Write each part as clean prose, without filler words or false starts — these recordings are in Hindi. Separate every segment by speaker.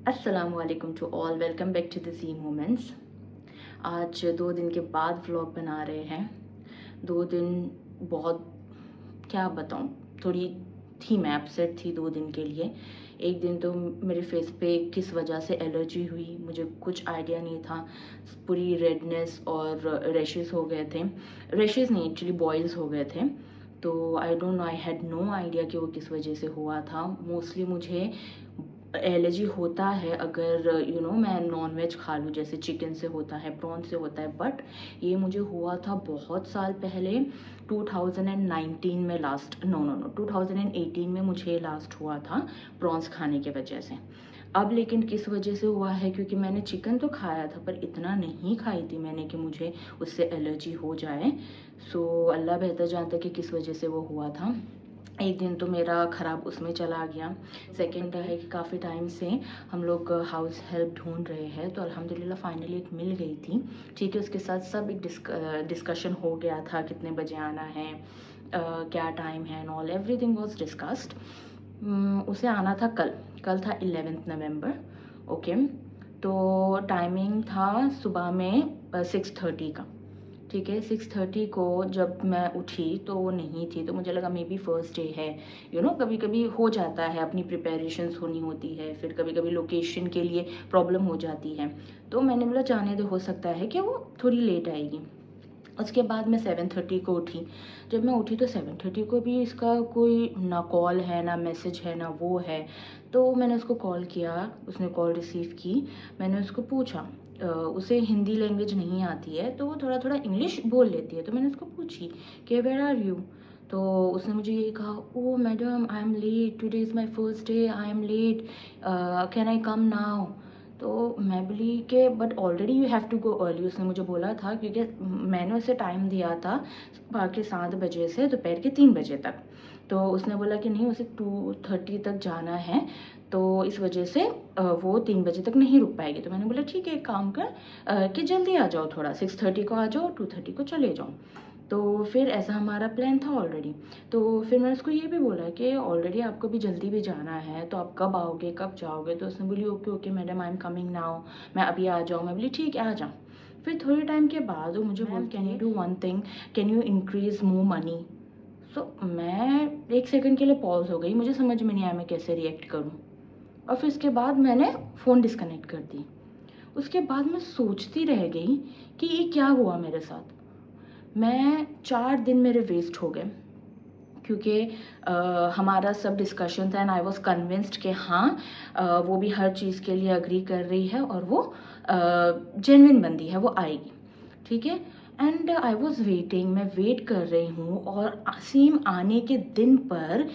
Speaker 1: अस्सलामुअलैकुम to all, welcome back to the Zee moments. आज 2 दिन के बाद व्लॉग बना रहे हैं। 2 दिन बहुत, क्या बताऊँ, थोड़ी थी मैं अपसेट थी 2 दिन के लिए। एक दिन तो मेरे फेस पे किस वजह से एलर्जी हुई मुझे कुछ आइडिया नहीं था। पूरी रेडनेस और रैशेस हो गए थे। रैशेस नहीं, एक्चुअली बॉयल्स हो गए थे। तो I don't know, I had no idea कि वो किस वजह से हुआ था। मोस्टली मुझे एलर्जी होता है अगर मैं नॉन वेज खा लूँ, जैसे चिकन से होता है, प्रॉन से होता है। बट ये मुझे हुआ था बहुत साल पहले, 2019 में लास्ट, नो 2018 में मुझे लास्ट हुआ था प्रॉन्स खाने की वजह से। अब लेकिन किस वजह से हुआ है, क्योंकि मैंने चिकन तो खाया था पर इतना नहीं खाई थी मैंने कि मुझे उससे एलर्जी हो जाए। सो अल्लाह बेहतर जानता है कि किस वजह से वो हुआ था। एक दिन तो मेरा ख़राब उसमें चला गया। सेकंड है कि काफ़ी टाइम से हम लोग हाउस हेल्प ढूंढ रहे हैं, तो अल्हम्दुलिल्लाह फाइनली एक मिल गई थी। ठीक है, उसके साथ सब एक डिस्कशन हो गया था, कितने बजे आना है, क्या टाइम है and all, everything was discussed. उसे आना था कल था 11 नवंबर। ओके, तो टाइमिंग था सुबह में 6:30 का। ठीक है, 6:30 को जब मैं उठी तो वो नहीं थी, तो मुझे लगा मे बी फर्स्ट डे है। कभी कभी हो जाता है, अपनी प्रिपरेशंस होनी होती है, फिर कभी कभी लोकेशन के लिए प्रॉब्लम हो जाती है। तो मैंने बोला जाने दो, हो सकता है कि वो थोड़ी लेट आएगी। उसके बाद मैं 7:30 को उठी। जब मैं उठी तो 7:30 को भी इसका कोई ना कॉल है, ना मैसेज है, ना वो है। तो मैंने उसको कॉल किया, उसने कॉल रिसीव की। मैंने उसको पूछा, उसे हिंदी लैंग्वेज नहीं आती है तो वो थोड़ा थोड़ा इंग्लिश बोल लेती है। तो मैंने उसको पूछी कि वेयर आर यू। तो उसने मुझे ये कहा, oh madam I am late, today is my first day, I am late, can I come now. तो मैं बोली कि but already you have to go early. उसने मुझे बोला था, क्योंकि मैंने उसे टाइम दिया था सुबह के 7 बजे से दोपहर के 3 बजे तक। तो उसने बोला कि नहीं, उसे 2:30 तक जाना है, तो इस वजह से वो 3 बजे तक नहीं रुक पाएगी। तो मैंने बोला ठीक है, एक काम कर कि जल्दी आ जाओ, थोड़ा 6:30 को आ जाओ, 2:30 को चले जाओ। तो फिर ऐसा हमारा प्लान था ऑलरेडी। तो फिर मैंने उसको ये भी बोला कि ऑलरेडी आपको भी जल्दी भी जाना है, तो आप कब आओगे, कब जाओगे। तो उसने बोली okay okay madam, I am coming now, मैं अभी आ जाऊँ। मैं बोली ठीक है, आ जाऊँ। फिर थोड़े टाइम के बाद वो मुझे बोल, can you do one thing, can you increase more money. So मैं एक सेकंड के लिए पॉज हो गई, मुझे समझ में नहीं आया मैं कैसे रिएक्ट करूँ। और फिर इसके बाद मैंने फ़ोन डिस्कनेक्ट कर दी। उसके बाद मैं सोचती रह गई कि ये क्या हुआ मेरे साथ। मैं 4 दिन मेरे वेस्ट हो गए, क्योंकि हमारा सब डिस्कशन था एंड आई वॉज कन्विंस्ड कि हाँ, वो भी हर चीज़ के लिए अग्री कर रही है और वो जेन्युइन बंदी है, वो आएगी। ठीक है, एंड आई वॉज वेटिंग, मैं वेट कर रही हूँ, और सेम आने के दिन पर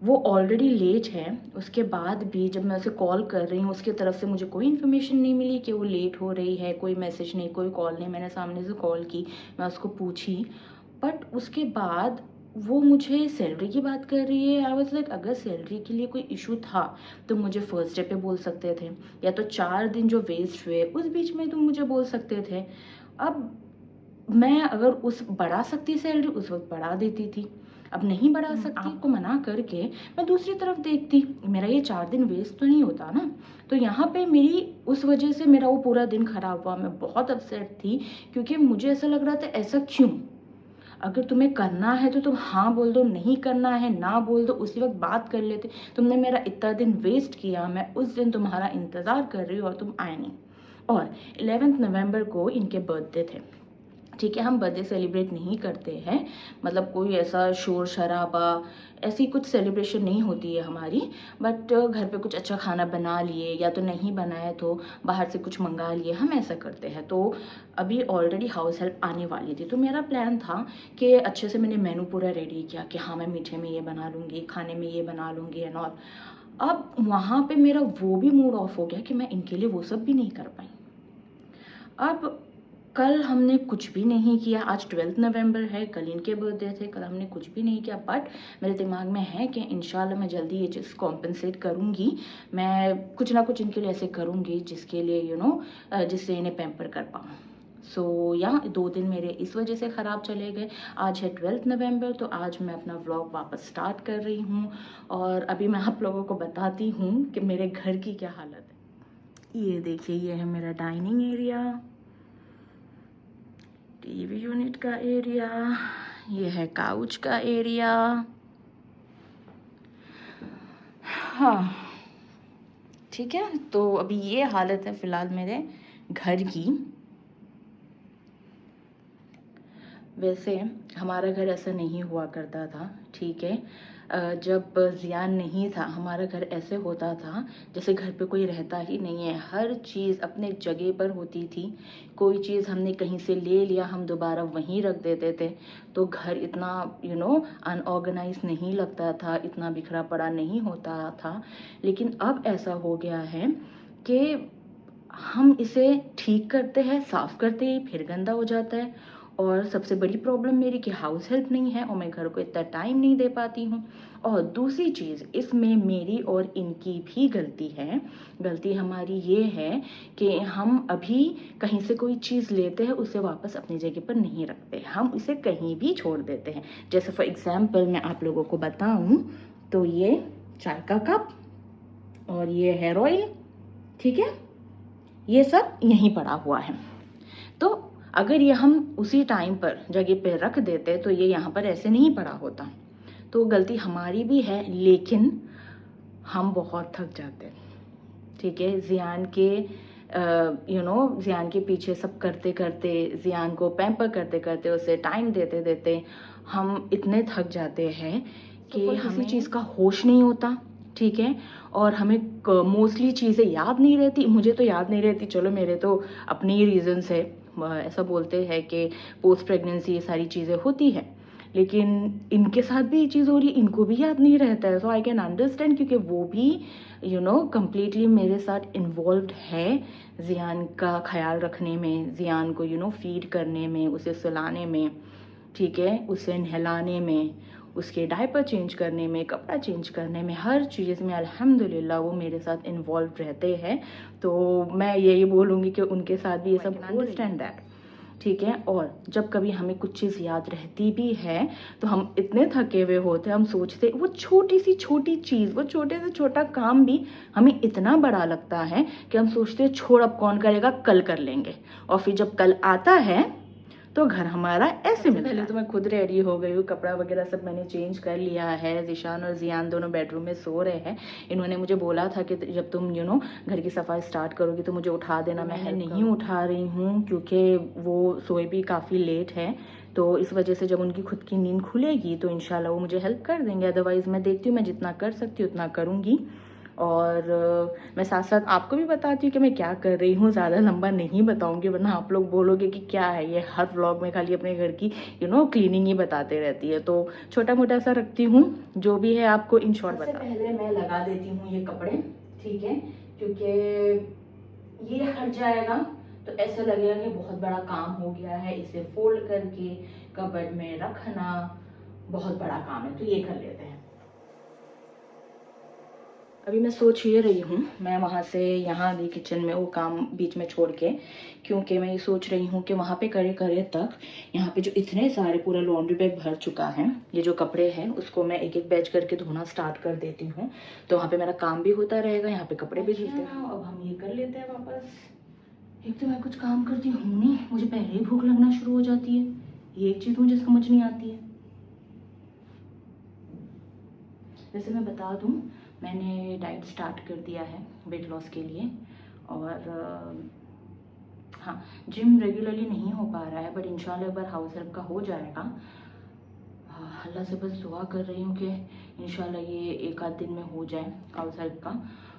Speaker 1: वो ऑलरेडी लेट है। उसके बाद भी जब मैं उसे कॉल कर रही हूँ, उसकी तरफ से मुझे कोई इन्फॉर्मेशन नहीं मिली कि वो लेट हो रही है, कोई मैसेज नहीं, कोई कॉल नहीं। मैंने सामने से कॉल की, मैं उसको पूछी, बट उसके बाद वो मुझे सैलरी की बात कर रही है। आई वाज लाइक, अगर सैलरी के लिए कोई इशू था तो मुझे फर्स्ट डे पे बोल सकते थे, या तो 4 दिन जो वेस्ट हुए उस बीच में तुम मुझे बोल सकते थे। अब मैं अगर उस बढ़ा सकती सैलरी उस वक्त बढ़ा देती थी, अब नहीं बढ़ा सकती, आपको मना करके मैं दूसरी तरफ देखती, मेरा ये 4 दिन वेस्ट तो नहीं होता ना। तो यहाँ पे मेरी उस वजह से मेरा वो पूरा दिन खराब हुआ। मैं बहुत अपसेट थी, क्योंकि मुझे ऐसा लग रहा था ऐसा क्यों। अगर तुम्हें करना है तो तुम हाँ बोल दो, नहीं करना है ना बोल दो, उसी वक्त बात कर लेते। तुमने मेरा इतना दिन वेस्ट किया, मैं उस दिन तुम्हारा इंतज़ार कर रही हूँ और तुम आए नहीं। और 11 नवंबर को इनके बर्थडे थे। ठीक है, हम बर्थडे सेलिब्रेट नहीं करते हैं, मतलब कोई ऐसा शोर शराबा, ऐसी कुछ सेलिब्रेशन नहीं होती है हमारी। बट घर पे कुछ अच्छा खाना बना लिए, या तो नहीं बनाए तो बाहर से कुछ मंगा लिए, हम ऐसा करते हैं। तो अभी ऑलरेडी हाउस हेल्प आने वाली थी, तो मेरा प्लान था कि अच्छे से मैंने मेनू पूरा रेडी किया कि हाँ मैं मीठे में ये बना लूँगी, खाने में ये बना लूँगी एंड ऑल। अब वहाँ पे मेरा वो भी मूड ऑफ हो गया कि मैं इनके लिए वो सब भी नहीं कर पाई। अब कल हमने कुछ भी नहीं किया, आज 12 नवंबर है, कल इनके बर्थडे थे, कल हमने कुछ भी नहीं किया। बट मेरे दिमाग में है कि इंशाल्लाह मैं जल्दी ये चीज़ कॉम्पनसेट करूँगी। मैं कुछ ना कुछ इनके लिए ऐसे करूँगी जिसके लिए जिससे इन्हें पैम्पर कर पाऊँ। सो यहाँ 2 दिन मेरे इस वजह से ख़राब चले गए। आज है 12 नवंबर, तो आज मैं अपना व्लॉग वापस स्टार्ट कर रही हूँ, और अभी मैं आप लोगों को बताती हूँ कि मेरे घर की क्या हालत है। ये देखिए, ये है मेरा डाइनिंग एरिया, टीवी यूनिट का एरिया, ये है काउच का एरिया। हाँ ठीक है, तो अभी ये हालत है फ़िलहाल मेरे घर की। वैसे हमारा घर ऐसा नहीं हुआ करता था, ठीक है। जब ज़ियान नहीं था हमारा घर ऐसे होता था जैसे घर पे कोई रहता ही नहीं है। हर चीज़ अपने जगह पर होती थी। कोई चीज़ हमने कहीं से ले लिया, हम दोबारा वहीं रख देते थे, तो घर इतना अनऑर्गेनाइज नहीं लगता था, इतना बिखरा पड़ा नहीं होता था। लेकिन अब ऐसा हो गया है कि हम इसे ठीक करते हैं, साफ़ करते ही फिर गंदा हो जाता है। और सबसे बड़ी प्रॉब्लम मेरी कि हाउस हेल्प नहीं है और मैं घर को इतना टाइम नहीं दे पाती हूँ। और दूसरी चीज़, इसमें मेरी और इनकी भी गलती है। गलती हमारी ये है कि हम अभी कहीं से कोई चीज़ लेते हैं, उसे वापस अपनी जगह पर नहीं रखते, हम इसे कहीं भी छोड़ देते हैं। जैसे फॉर एग्जाम्पल मैं आप लोगों को बताऊँ तो ये चाय का कप और ये हेयर ऑयल, ठीक है, ये सब यहीं पड़ा हुआ है। तो अगर ये हम उसी टाइम पर जगह पे रख देते तो ये यहाँ पर ऐसे नहीं पड़ा होता। तो गलती हमारी भी है, लेकिन हम बहुत थक जाते हैं, ठीक है। ज़ियान के पीछे सब करते करते, ज़ियान को पैम्पर करते करते, उसे टाइम देते देते हम इतने थक जाते हैं कि हमें किसी चीज़ का होश नहीं होता, ठीक है। और हमें मोस्टली चीज़ें याद नहीं रहती। मुझे तो याद नहीं रहती, चलो मेरे तो अपने ही रीज़न्स है। ऐसा बोलते हैं कि पोस्ट प्रेगनेंसी ये सारी चीज़ें होती है, लेकिन इनके साथ भी ये चीज़ हो रही है, इनको भी याद नहीं रहता है। सो आई कैन अंडरस्टैंड, क्योंकि वो भी कम्प्लीटली मेरे साथ इन्वॉल्व्ड है ज़ियान का ख्याल रखने में, ज़ियान को फीड करने में, उसे सुलाने में, ठीक है, उसे नहलाने में, उसके डायपर चेंज करने में, कपड़ा चेंज करने में, हर चीज़ में अल्हम्दुलिल्लाह वो मेरे साथ इन्वॉल्व रहते हैं। तो मैं यही बोलूँगी कि उनके साथ भी ये सब अंडरस्टैंड दैट, ठीक है। और जब कभी हमें कुछ चीज़ याद रहती भी है तो हम इतने थके हुए होते हैं, हम सोचते वो छोटी सी छोटी चीज़, वो छोटे से छोटा काम भी हमें इतना बड़ा लगता है कि हम सोचते हैं छोड़ अब कौन करेगा, कल कर लेंगे। और फिर जब कल आता है तो घर हमारा ऐसे मिलता है। पहले तो मैं खुद रेडी हो गई हूँ, कपड़ा वगैरह सब मैंने चेंज कर लिया है। ज़िशान और ज़ियान दोनों बेडरूम में सो रहे हैं। इन्होंने मुझे बोला था कि जब तुम घर की सफाई स्टार्ट करोगी तो मुझे उठा देना। मैं नहीं उठा रही हूँ क्योंकि वो सोए भी काफ़ी लेट है, तो इस वजह से जब उनकी खुद की नींद खुलेगी तो इंशाल्लाह वो मुझे हेल्प कर देंगे। अदरवाइज़ मैं देखती हूँ, मैं जितना कर सकती हूँ उतना करूँगी। और मैं साथ साथ आपको भी बताती हूँ कि मैं क्या कर रही हूँ। ज़्यादा लंबा नहीं बताऊँगी वरना आप लोग बोलोगे कि क्या है ये, हर व्लॉग में खाली अपने घर की क्लीनिंग ही बताते रहती है। तो छोटा मोटा सा रखती हूँ, जो भी है आपको इन शॉर्ट बता। पहले मैं लगा देती हूँ ये कपड़े, ठीक है, क्योंकि ये हट जाएगा तो ऐसा लगेगा कि बहुत बड़ा काम हो गया है। इसे फोल्ड करके कबर्ड में रखना बहुत बड़ा काम है, तो ये कर लेते हैं। अभी मैं सोच ये रही हूँ, मैं वहाँ से यहाँ आ गई किचन में, वो काम बीच में छोड़ के, क्योंकि मैं ये सोच रही हूँ कि वहाँ पे करे करे तक यहाँ पे जो इतने सारे पूरा लॉन्ड्री बैग भर चुका है, ये जो कपड़े हैं उसको मैं एक एक बैच करके धोना स्टार्ट कर देती हूँ। तो वहाँ पे मेरा काम भी होता रहेगा, यहाँ पे कपड़े भी धुलते हैं। अब हम ये कर लेते हैं वापस। एक तो मैं कुछ काम करती हूँ नहीं, मुझे पहले ही भूख लगना शुरू हो जाती है। ये एक चीज़ मुझे समझ नहीं आती है। वैसे मैं बता दूँ, मैंने डाइट स्टार्ट कर दिया है वेट लॉस के लिए। और हाँ, जिम रेगुलरली नहीं हो पा रहा है, बट इंशाल्लाह एक बार हाउस हेल्प का हो जाएगा। अल्लाह से बस दुआ कर रही हूँ कि इंशाल्लाह ये एक आध दिन में हो जाए हाउस हेल्प का,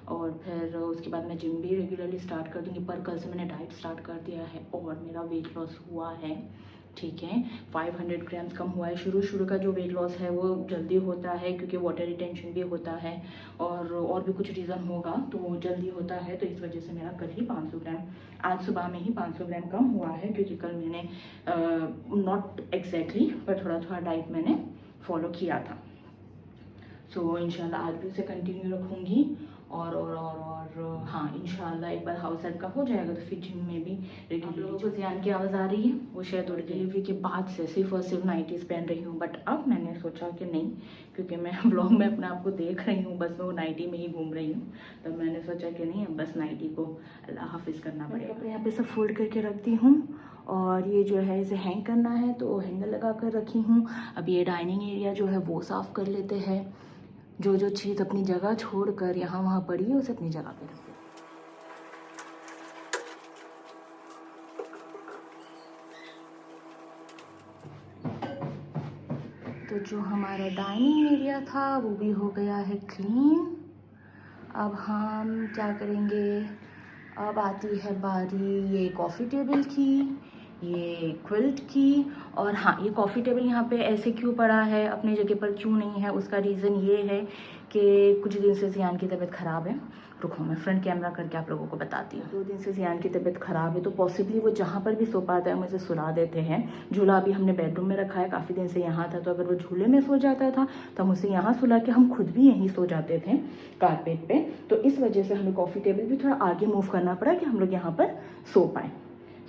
Speaker 1: और फिर उसके बाद मैं जिम भी रेगुलरली स्टार्ट कर दूँगी। पर कल से मैंने डाइट स्टार्ट कर दिया है और मेरा वेट लॉस हुआ है, ठीक है। 500 ग्राम्स कम हुआ है। शुरू का जो वेट लॉस है वो जल्दी होता है क्योंकि वाटर रिटेंशन भी होता है और भी कुछ रीज़न होगा, तो जल्दी होता है। तो इस वजह से मेरा कल ही 500 ग्राम, आज सुबह में ही 500 ग्राम कम हुआ है, क्योंकि कल मैंने नॉट एग्जैक्टली पर थोड़ा थोड़ा डाइट मैंने फॉलो किया था। सो इंशाल्लाह आज भी उसे कंटिन्यू रखूँगी और हाँ इंशाल्लाह एक बार हाउस हेल्प का हो जाएगा तो फिर जिम में भी रेगुलर। लोगों को ज़ियान की आवाज़ आ रही है, वो शायद उड़ डिलीवरी के बाद से सिर्फ और सिर्फ नाइटीज़ पहन रही हूँ, बट अब मैंने सोचा कि नहीं, क्योंकि मैं व्लॉग में अपने आप को देख रही हूँ बस मैं वो नाइटी में ही घूम रही हूँ, तो मैंने सोचा कि नहीं अब बस नाइटी को अल्लाह हाफिज़ करना पड़ेगा। कपड़े यहाँ पे सब फोल्ड करके रखती हूँ और ये जो है इसे हैंग करना है तो हैंगर लगा कर रखी हूँ। अब ये डाइनिंग एरिया जो है वो साफ़ कर लेते हैं, जो जो चीज़ अपनी जगह छोड़कर यहाँ वहाँ पड़ी है उसे अपनी जगह पे रखते हैं। तो जो हमारा डाइनिंग एरिया था वो भी हो गया है क्लीन। अब हम क्या करेंगे, अब आती है बारी ये कॉफ़ी टेबल की, ये क्विल्ट की। और हाँ, ये कॉफ़ी टेबल यहाँ पे ऐसे क्यों पड़ा है, अपनी जगह पर क्यों नहीं है, उसका रीज़न ये है कि कुछ दिन से ज़ियान की तबीयत ख़राब है। रुको मैं फ्रंट कैमरा करके आप लोगों को बताती हूँ। 2 दिन से ज़ियान की तबीयत ख़राब है तो पॉसिबली वो जहाँ पर भी सो पाता है मुझे सुला देते हैं। झूला अभी हमने बेडरूम में रखा है, काफ़ी दिन से यहाँ था, तो अगर वो झूले में सो जाता था तो हम उसे यहाँ सुला के हम खुद भी यहीं सो जाते थे कारपेट पे। तो इस वजह से हमें कॉफ़ी टेबल भी थोड़ा आगे मूव करना पड़ा कि हम लोग यहाँ पर सो पाएँ।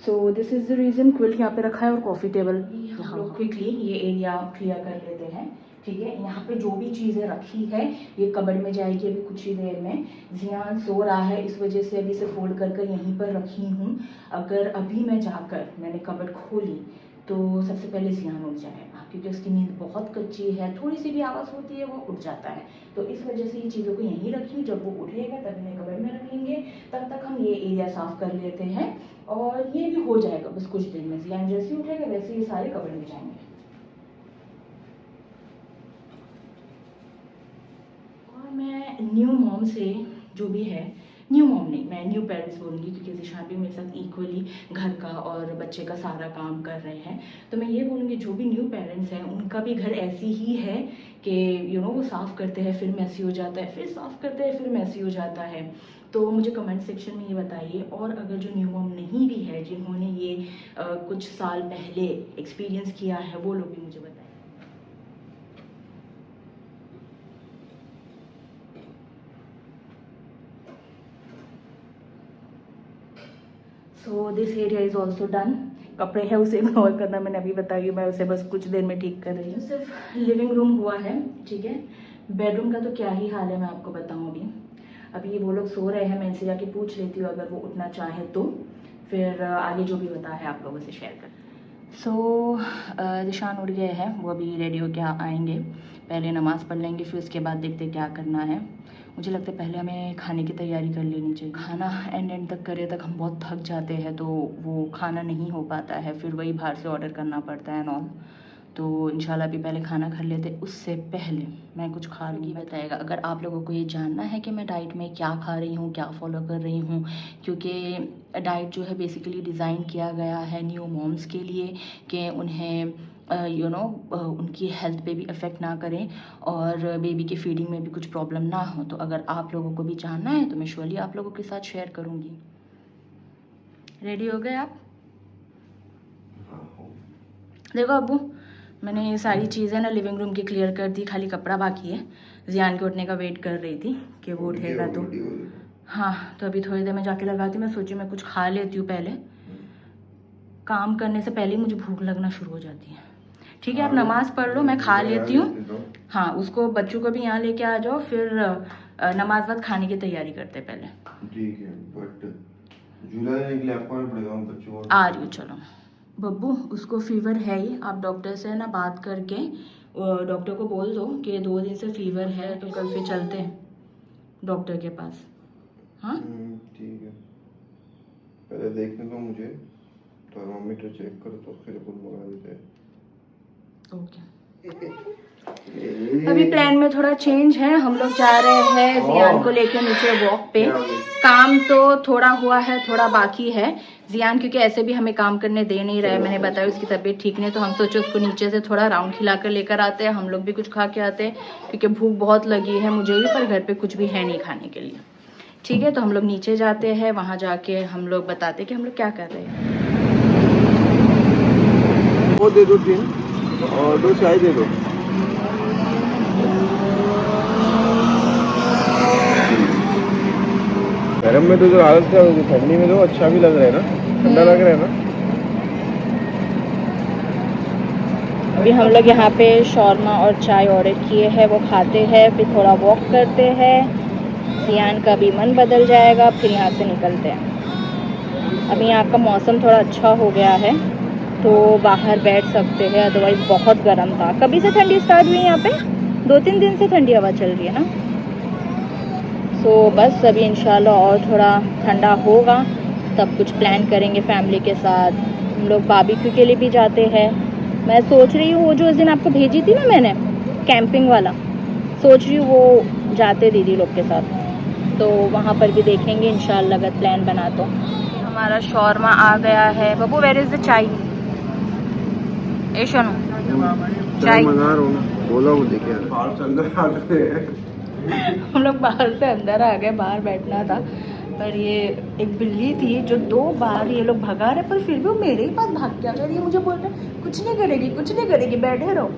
Speaker 1: So this is the reason quilt यहाँ पे रखा है और कॉफ़ी टेबल। हम लोग क्विकली ये एरिया क्लियर कर लेते हैं, ठीक है। यहाँ पे जो भी चीज़ें रखी है ये कबर्ड में जाएगी अभी कुछ ही देर में। ज़ियान सो रहा है इस वजह से अभी से फोल्ड कर यहीं पर रखी हूँ। अगर अभी मैं जाकर मैंने कबर्ड खोली तो सबसे पहले ज़ियान उठ जाएगा, क्योंकि उसकी नींद बहुत कच्ची है, थोड़ी सी भी आवाज़ होती है वो उठ जाता है। तो इस वजह से ये चीज़ों को यहीं रखी, जब वो उठेगा तब इन्हें कबर्ड में रख लेंगे, तब तक हम ये एरिया साफ़ कर लेते हैं और ये भी हो जाएगा बस कुछ देर में। ज़ियान जैसे ही उठेगा वैसे ये सारे कबर्ड में जाएंगे। और मैं न्यू मॉम से जो भी है, न्यू मॉम नहीं, मैं न्यू पेरेंट्स बोलूँगी, क्योंकि ज़िशान भी मेरे साथ इक्वली घर का और बच्चे का सारा काम कर रहे हैं। तो मैं ये बोलूँगी जो भी न्यू पेरेंट्स हैं उनका भी घर ऐसी ही है कि वो साफ़ करते हैं फिर मैसी हो जाता है, फिर साफ़ करते हैं फिर मैसी हो जाता है। तो मुझे कमेंट सेक्शन में ये बताइए। और अगर जो न्यू मॉम नहीं भी है, जिन्होंने ये कुछ साल पहले एक्सपीरियंस किया है, वो लोग भी मुझे बताइए। So this area is also done. कपड़े हैं उसे इग्नोर करना, मैंने अभी बताया, मैं उसे बस कुछ देर में ठीक कर रही हूँ। सिर्फ लिविंग रूम हुआ है, ठीक है। बेडरूम का तो क्या ही हाल है मैं आपको बताऊँ। अभी वो लोग सो रहे हैं, मैं इनसे जाके पूछ लेती हूँ अगर वो उठना चाहे तो फिर आगे जो भी होता है आप लोगों से शेयर कर। सो ज़िशान उठ गए हैं, वो अभी रेडी होके आएंगे। पहले नमाज़ पढ़ लेंगे फिर उसके बाद देखते क्या करना है। मुझे लगता है पहले हमें खाने की तैयारी कर लेनी चाहिए। खाना एंड तक करे तक हम बहुत थक जाते हैं तो वो खाना नहीं हो पाता है, फिर वही बाहर से ऑर्डर करना पड़ता है नॉल। तो इंशाल्लाह अभी पहले खाना खा लेते, उससे पहले मैं कुछ खा लूँगी। बताएगा अगर आप लोगों को ये जानना है कि मैं डाइट में क्या खा रही हूँ, क्या फॉलो कर रही हूँ, क्योंकि डाइट जो है बेसिकली डिज़ाइन किया गया है न्यू मॉम्स के लिए कि उन्हें उनकी हेल्थ पे भी इफ़ेक्ट ना करें और बेबी की फीडिंग में भी कुछ प्रॉब्लम ना हो। तो अगर आप लोगों को भी जानना है तो मैं श्योरली आप लोगों के साथ शेयर करूँगी। रेडी हो गए आप? देखो अब्बू, मैंने ये सारी चीज़ें ना लिविंग रूम की क्लियर कर दी, खाली कपड़ा बाकी है। ज़ियान के उठने का वेट कर रही थी कि वो उठेगा तो हाँ, तो अभी थोड़ी देर में जाके लगाती। मैं सोची मैं कुछ खा लेती हूँ पहले, काम करने से पहले ही मुझे भूख लगना शुरू हो जाती है। ठीक है, आप नमाज़ पढ़ लो, मैं खा लेती हूँ। हाँ, उसको बच्चों को भी यहाँ लेके आ जाओ, फिर नमाज बाद खाने की तैयारी करते पहले। ठीक है, बट झूला लेने के लिए आपको पड़ेगा बच्चों को। आ रही हूँ, चलो। बब्बू, उसको फीवर है ही, आप डॉक्टर से ना बात करके डॉक्टर को बोल दो कि 2 दिन से फीवर है, तो कल फिर चलते हैं डॉक्टर के पास। हाँ ठीक है, पहले देखने दो मुझे, थर्मामीटर चेक करो तो फिर रिपोर्ट मंगा देते हैं। ओके। अभी प्लान में थोड़ा चेंज है, हम लोग जा रहे हैं ज़ियान को लेकर नीचे वॉक पे। काम तो थोड़ा हुआ है, थोड़ा बाकी है। ज़ियान क्योंकि ऐसे भी हमें काम करने दे नहीं रहा है, मैंने बताया उसकी तबीयत ठीक नहीं, तो हम सोचे उसको नीचे से थोड़ा राउंड खिलाकर लेकर आते हैं, हम लोग भी कुछ खा के आते हैं, क्योंकि भूख बहुत लगी है मुझे भी, पर घर पे कुछ भी है नहीं खाने के लिए। ठीक है, तो हम लोग नीचे जाते हैं, वहाँ जाके हम लोग बताते हैं कि हम लोग क्या कर रहे हैं। वो दे दो 3 और 2 चाय दे दो।
Speaker 2: गर्म में तो जो हालत खराब होगी, ठंडी में तो अच्छा भी लग रहा है ना, ठंडा लग रहा है ना।
Speaker 1: अभी हम लोग यहाँ पे शौरमा और चाय ऑर्डर किए हैं, वो खाते हैं, फिर थोड़ा वॉक करते हैं। जियान का भी मन बदल जाएगा, फिर यहाँ से निकलते हैं। अभी यहाँ का मौसम थोड़ा अच्छा हो गया है तो बाहर बैठ सकते हैं, अदरवाइज़ बहुत गर्म था। कभी से ठंडी स्टार्ट हुई है यहाँ पे? 2-3 दिन से ठंडी हवा चल रही है ना। सो बस अभी इंशाल्लाह और थोड़ा ठंडा होगा तब कुछ प्लान करेंगे फैमिली के साथ। हम लोग बारबेक्यू के लिए भी जाते हैं। मैं सोच रही हूँ वो जो उस दिन आपको भेजी थी ना मैंने, कैंपिंग वाला, सोच रही हूँ वो जाते दीदी लोग के साथ, तो वहाँ पर भी देखेंगे इंशाल्लाह अगर प्लान बना तो। हमारा शौरमा आ गया है। बब्बू वेयर इज़ द चाय? ए शोनू, चाय
Speaker 2: मंगा रहा हूँ ना, बोला वो लेके बाहर से अंदर आ गए।
Speaker 1: हम लोग बाहर से अंदर आ गए, बाहर बैठना था पर ये एक बिल्ली थी जो 2 बार ये लोग भगा रहे, पर फिर भी वो मेरे ही पास भाग के आ गई। ये मुझे बोल रहे कुछ नहीं करेगी, कुछ नहीं करेगी, बैठे रहो।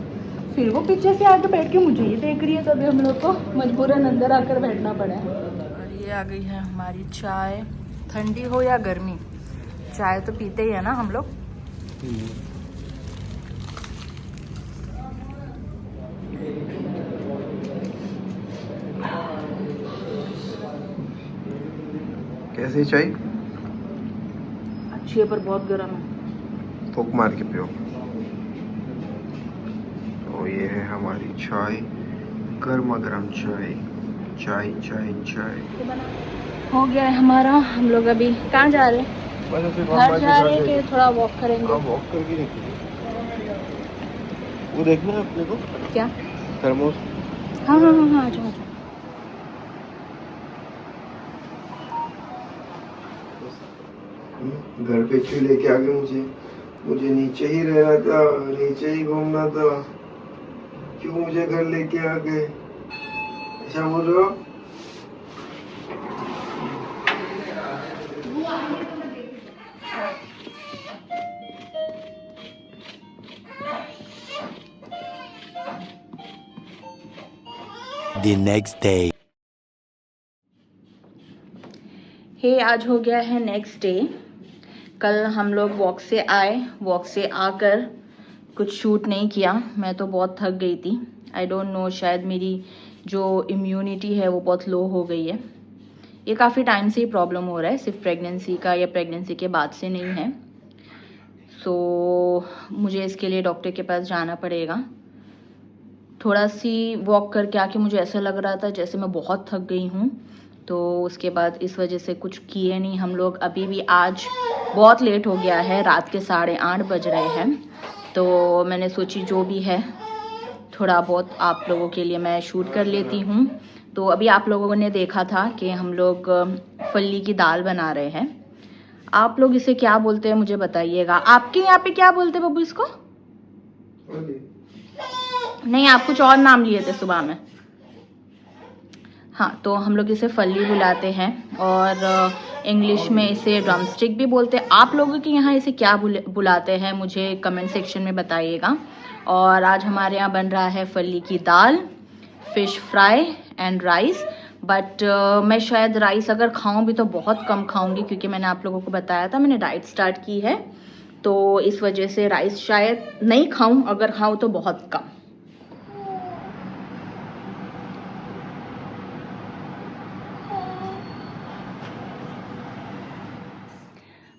Speaker 1: फिर वो पीछे से आके बैठ के मुझे ही देख रही है, तभी हम लोग को मजबूरन अंदर आकर बैठना पड़ा है। और ये आ गई है हमारी चाय, ठंडी हो या गर्मी, चाय तो पीते ही है ना हम लोग।
Speaker 2: कैसी चाय?
Speaker 1: अच्छी है पर बहुत गर्म है।
Speaker 2: फूक मार के पियो। तो ये है हमारी चाय, गर्मा गर्म चाय, चाय चाय चाय।
Speaker 1: हो गया है हमारा। हम लोग अभी कहाँ जा रहे हैं? घर जा रहे हैं कि थोड़ा वॉक करेंगे?
Speaker 2: वॉक करके देखेंगे। वो देखना है अपने को
Speaker 1: क्या?
Speaker 2: थर्मोस।
Speaker 1: हाँ हाँ हाँ हाँ, आ जाओ आ जाओ।
Speaker 2: घर पे क्यों लेके आ गए मुझे? मुझे नीचे ही रहना था, नीचे ही घूमना था, क्यों मुझे घर लेके आ गए? ऐसा बोल रहे हो?
Speaker 3: The next day.
Speaker 1: हे आज हो गया है नेक्स्ट डे। कल हम लोग वॉक से आए, वॉक से आकर कुछ शूट नहीं किया। मैं तो बहुत थक गई थी। आई डोंट नो, शायद मेरी जो इम्यूनिटी है वो बहुत लो हो गई है। ये काफ़ी टाइम से ही प्रॉब्लम हो रहा है, सिर्फ प्रेगनेंसी का या प्रेगनेंसी के बाद से नहीं है। सो मुझे इसके लिए डॉक्टर के पास जाना पड़ेगा। थोड़ा सी वॉक करके आके मुझे ऐसा लग रहा था जैसे मैं बहुत थक गई हूँ, तो उसके बाद इस वजह से कुछ किए नहीं हम लोग। अभी भी आज बहुत लेट हो गया है, रात के 8:30 बज रहे हैं, तो मैंने सोची जो भी है थोड़ा बहुत आप लोगों के लिए मैं शूट कर लेती हूँ। तो अभी आप लोगों ने देखा था कि हम लोग फली की दाल बना रहे हैं। आप लोग इसे क्या बोलते हैं मुझे बताइएगा। आपके यहाँ पे क्या बोलते हैं बब्बू इसको? नहीं, आप कुछ और नाम लिए थे सुबह में। हाँ, तो हम लोग इसे फली बुलाते हैं और इंग्लिश में इसे ड्रमस्टिक भी बोलते हैं। आप लोगों के यहाँ इसे क्या बुलाते हैं मुझे कमेंट सेक्शन में बताइएगा। और आज हमारे यहाँ बन रहा है फली की दाल, fish fry and rice. But मैं शायद राइस अगर खाऊं भी तो बहुत कम खाऊंगी, क्योंकि मैंने आप लोगों को बताया था मैंने डाइट स्टार्ट की है, तो इस वजह से राइस शायद नहीं खाऊं, अगर खाऊं तो बहुत कम।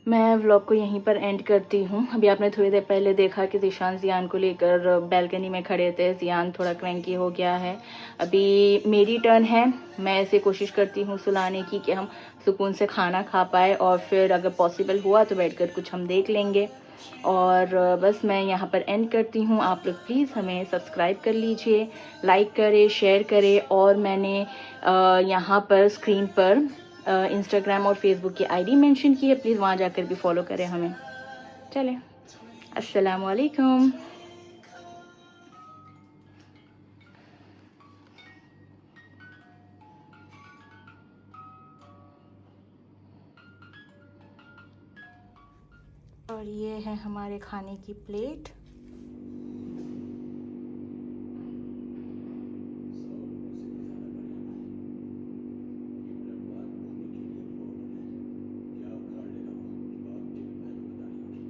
Speaker 1: मैं व्लॉग को यहीं पर एंड करती हूँ। अभी आपने थोड़ी देर पहले देखा कि ज़ीशान ज़ियान को लेकर बैल्कनी में खड़े थे। ज़ियान थोड़ा क्रैंकी हो गया है। अभी मेरी टर्न है। मैं ऐसे कोशिश करती हूँ सुलाने की कि हम सुकून से खाना खा पाए, और फिर अगर पॉसिबल हुआ तो बैठकर कुछ हम देख लेंगे। और बस मैं यहाँ पर एंड करती हूँ। आप लोग प्लीज़ हमें सब्सक्राइब कर लीजिए, लाइक करें, शेयर करें, और मैंने यहाँ पर स्क्रीन पर इंस्टाग्राम और फेसबुक की आईडी मेंशन की है, प्लीज़ वहाँ जाकर भी फॉलो करें हमें। चलें, अस्सलाम वालेकुम। और ये है हमारे खाने की प्लेट।